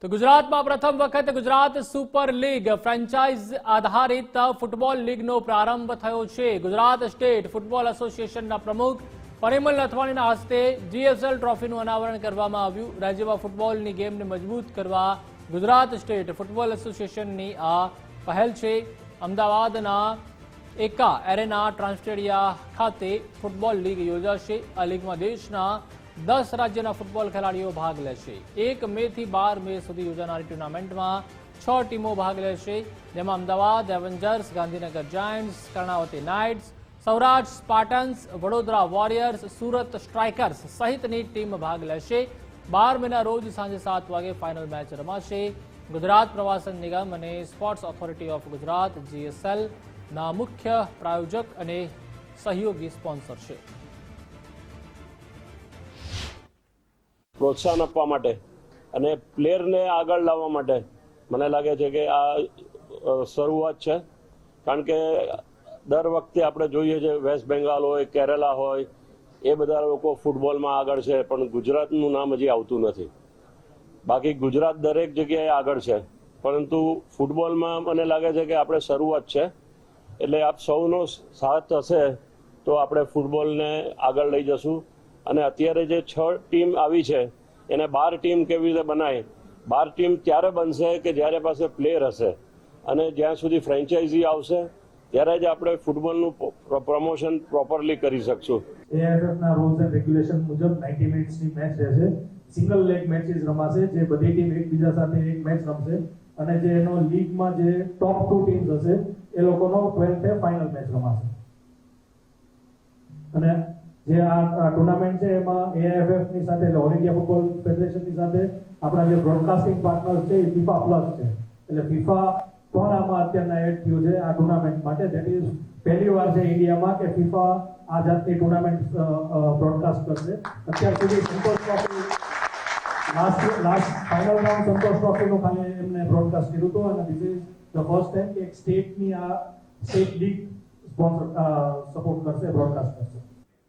તો ગુજરાતમાં પ્રથમ વખત ગુજરાત સુપર લીગ ફ્રેન્ચાઇઝ આધારિત ફૂટબોલ લીગનો પ્રારંભ થયો છે। ગુજરાત સ્ટેટ ફૂટબોલ એસોસિએશનના પ્રમુખ પરિમલ નથવાણીના હસ્તે જીએસએલ ટ્રોફીનું અનાવરણ કરવામાં આવ્યું। રાજ્યમાં ફૂટબોલની ગેમને મજબૂત કરવા ગુજરાત સ્ટેટ ફૂટબોલ એસોસિએશનની આ પહેલ છે। અમદાવાદના એકા એરેના ટ્રાન્સસ્ટેડિયા ખાતે ફૂટબોલ લીગ યોજાશે। આ લીગમાં દેશના 10 રાજ્યના ફૂટબોલ ખેલાડીઓ ભાગ લેશે। 1 મે થી 12 મે સુધી યોજાનારી ટુર્નામેન્ટમાં 6 ટીમો ભાગ લેશે, જેમાં Ahmedabad Avengers, Gandhinagar Giants, Karnavati Knights, Saurashtra Spartans, Vadodara Warriors, Surat Strikers સહિતની ટીમ ભાગ લેશે। 12 મેના રોજ સાંજે 7 વાગે ફાઇનલ મેચ રમાશે। ગુજરાત પ્રવાસન નિગમ અને sports authority of Gujarat GSL ના મુખ્ય પ્રાયોજક અને સહયોગી સ્પોન્સર છે। પ્રોત્સાહન આપવા માટે અને પ્લેયરને આગળ લાવવા માટે મને લાગે છે કે આ શરૂઆત છે। કારણ કે દર વખતે આપણે જોઈએ છે વેસ્ટ બેંગાલ હોય, કેરેલા હોય, એ બધા લોકો ફૂટબોલમાં આગળ છે, પણ ગુજરાતનું નામ હજી આવતું નથી। બાકી ગુજરાત દરેક જગ્યાએ આગળ છે, પરંતુ ફૂટબોલમાં મને લાગે છે કે આપણે શરૂઆત છે। એટલે આપ સૌનો સાથ હશે તો આપણે ફૂટબોલને આગળ લઈ જશું। અને અત્યારે જે 6 ટીમ આવી છે એને 12 ટીમ કેવી રીતે બનાય? 12 ટીમ ત્યારે બનશે કે જ્યારે પાસે પ્લેયર હશે, અને જ્યાં સુધી ફ્રેન્ચાઇઝી આવશે ત્યારે જ આપણે ફૂટબોલનું પ્રમોશન પ્રોપરલી કરી શકશું। એઆઈએફએફના રૂલ્સ એન્ડ રેગ્યુલેશન મુજબ 90 મિનિટ્સની મેચ રહેશે। સિંગલ લેગ મેચીસ રમાશે, જે બધી ટીમ એકબીજા સાથે એક મેચ રમશે, અને જે એનો લીગમાં જે ટોપ 2 ટીમ્સ હશે એ લોકોનો 12th ફાઇનલ મેચ રમાશે। અને જે આ ટુર્નામેન્ટ છે એમાં એઆઈએફએફ ની સાથે ઓલ ઇન્ડિયા ફૂટબોલ ફેડરેશનની સાથે આપણા જે બ્રોડકાસ્ટિંગ પાર્ટનર છે એ ફીફા પ્લસ છે। એટલે ફીફા પણ આમાં અત્યારના એડ થયું છે આ ટુર્નામેન્ટ માટે। ધેટ ઇઝ પહેલી વાર છે ઇન્ડિયામાં કે ફીફા આ જાતની ટુર્નામેન્ટ બ્રોડકાસ્ટ કરશે। અત્યાર સુધી સંતોષ ટ્રોફી લાસ્ટ ફાઇનલ રાઉન્ડ સંતોષ ટ્રોફીનું ખાલી એમને બ્રોડકાસ્ટ કર્યું હતું, અને this is the first time કે એક સ્ટેટની આ સ્ટેટ લીગ સ્પોન્સર સપોર્ટ કરશે, બ્રોડકાસ્ટ કરશે।